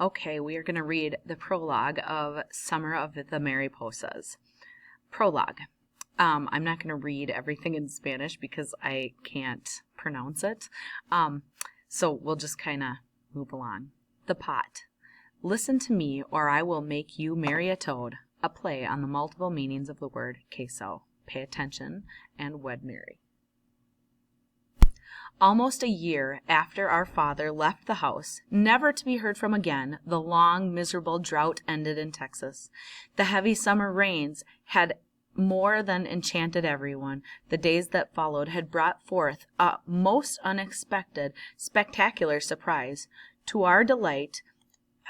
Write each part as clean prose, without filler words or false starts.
Okay, we are going to read the prologue of Summer of the Mariposas. Prologue. I'm not going to read everything in Spanish because I can't pronounce it. So we'll just kind of move along. The pot. Listen to me, or I will make you marry a toad. A play on the multiple meanings of the word queso. Pay attention and wed marry. Almost a year after our father left the house, never to be heard from again, the long, miserable drought ended in Texas. The heavy summer rains had more than enchanted everyone. The days that followed had brought forth a most unexpected, spectacular surprise. To our delight,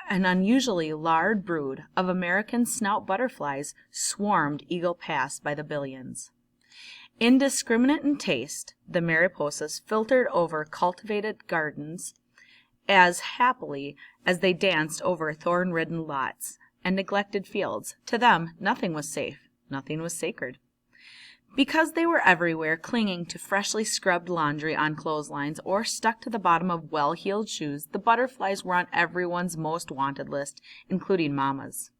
an unusually large brood of American snout butterflies swarmed Eagle Pass by the billions. Indiscriminate in taste, the Mariposas filtered over cultivated gardens as happily as they danced over thorn-ridden lots and neglected fields. To them, nothing was safe, nothing was sacred. Because they were everywhere, clinging to freshly scrubbed laundry on clotheslines or stuck to the bottom of well-heeled shoes, the butterflies were on everyone's most wanted list, including Mama's.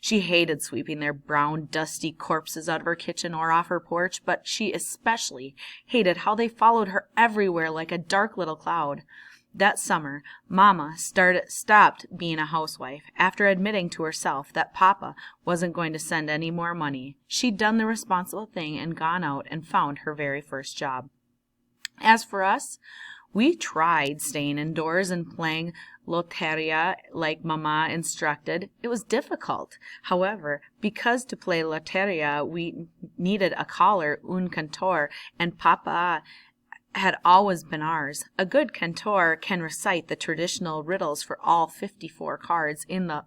She hated sweeping their brown, dusty corpses out of her kitchen or off her porch, but she especially hated how they followed her everywhere like a dark little cloud. That summer, Mama stopped being a housewife. After admitting to herself that Papa wasn't going to send any more money, she'd done the responsible thing and gone out and found her very first job. As for us, we tried staying indoors and playing Loteria like Mama instructed. It was difficult, however, because to play Loteria we needed a caller, un cantor, and Papa had always been ours. A good cantor can recite the traditional riddles for all 54 cards in the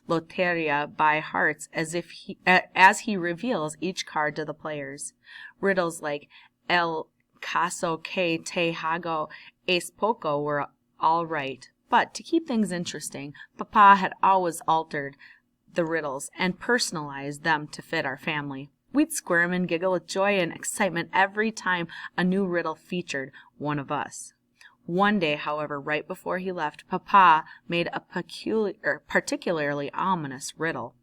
Loteria by heart as he reveals each card to the players. Riddles like El caso que te hago es poco were all right, but to keep things interesting, Papa had always altered the riddles and personalized them to fit our family. We'd squirm and giggle with joy and excitement every time a new riddle featured one of us. One day, however, right before he left, Papa made a particularly ominous riddle.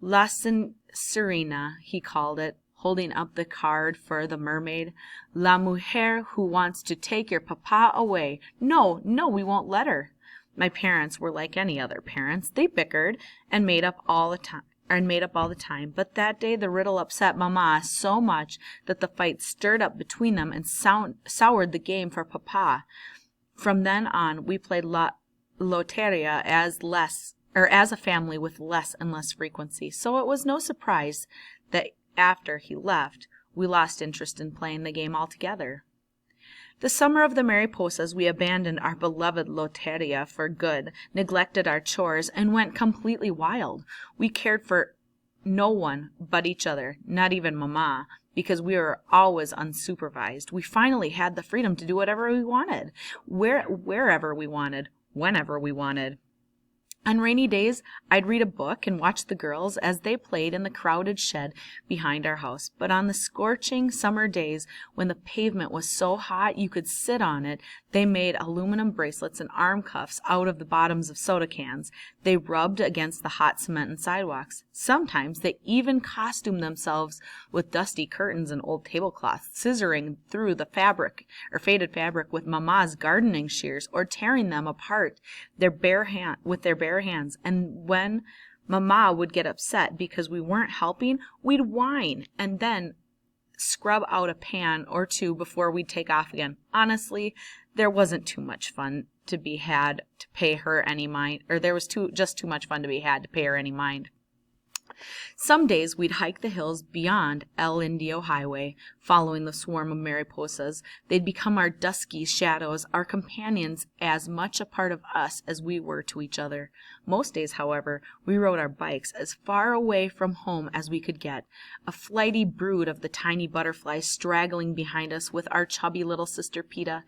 La Sirena, he called it, holding up the card for the mermaid. La mujer who wants to take your papa away. No, we won't let her. My parents were like any other parents. They bickered and made up all the time. But that day the riddle upset Mama so much that the fight stirred up between them and soured the game for Papa. From then on, we played Loteria as a family with less and less frequency. So it was no surprise that after he left, we lost interest in playing the game altogether. The summer of the Mariposas, we abandoned our beloved Loteria for good, neglected our chores, and went completely wild. We cared for no one but each other, not even Mama, because we were always unsupervised. We finally had the freedom to do whatever we wanted, wherever we wanted, whenever we wanted. On rainy days, I'd read a book and watch the girls as they played in the crowded shed behind our house. But on the scorching summer days, when the pavement was so hot you could sit on it, they made aluminum bracelets and arm cuffs out of the bottoms of soda cans. They rubbed against the hot cement and sidewalks. Sometimes they even costumed themselves with dusty curtains and old tablecloths, scissoring through the faded fabric with Mama's gardening shears, or tearing them apart with their bare hands. And when Mama would get upset because we weren't helping, we'd whine and then scrub out a pan or two before we'd take off again. Honestly, there wasn't too much fun to be had to pay her any mind, or there was just too much fun to be had to pay her any mind. Some days we'd hike the hills beyond El Indio Highway, following the swarm of mariposas. They'd become our dusky shadows, our companions, as much a part of us as we were to each other. Most days, however, we rode our bikes as far away from home as we could get, a flighty brood of the tiny butterflies straggling behind us, with our chubby little sister Peta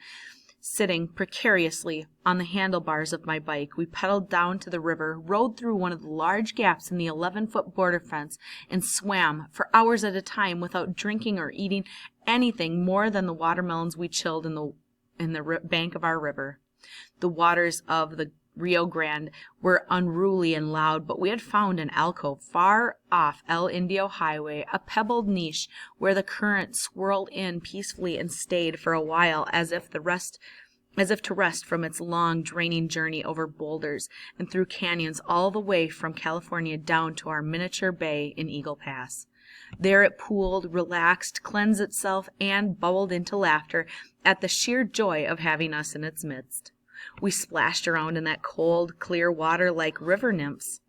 sitting precariously on the handlebars of my bike. We pedaled down to the river, rode through one of the large gaps in the 11-foot border fence, and swam for hours at a time without drinking or eating anything more than the watermelons we chilled in the bank of our river. The waters of the Rio Grande were unruly and loud, but we had found an alcove far off El Indio Highway, a pebbled niche where the current swirled in peacefully and stayed for a while as if to rest from its long, draining journey over boulders and through canyons all the way from California down to our miniature bay in Eagle Pass. There it pooled, relaxed, cleansed itself, and bubbled into laughter at the sheer joy of having us in its midst. We splashed around in that cold, clear water like river nymphs,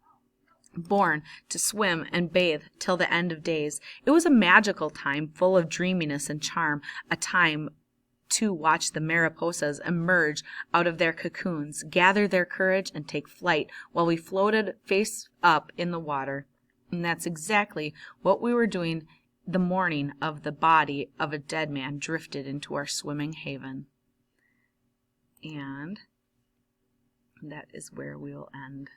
born to swim and bathe till the end of days. It was a magical time, full of dreaminess and charm, a time to watch the mariposas emerge out of their cocoons, gather their courage, and take flight while we floated face up in the water. And that's exactly what we were doing the morning of the body of a dead man drifted into our swimming haven. And that is where we'll end.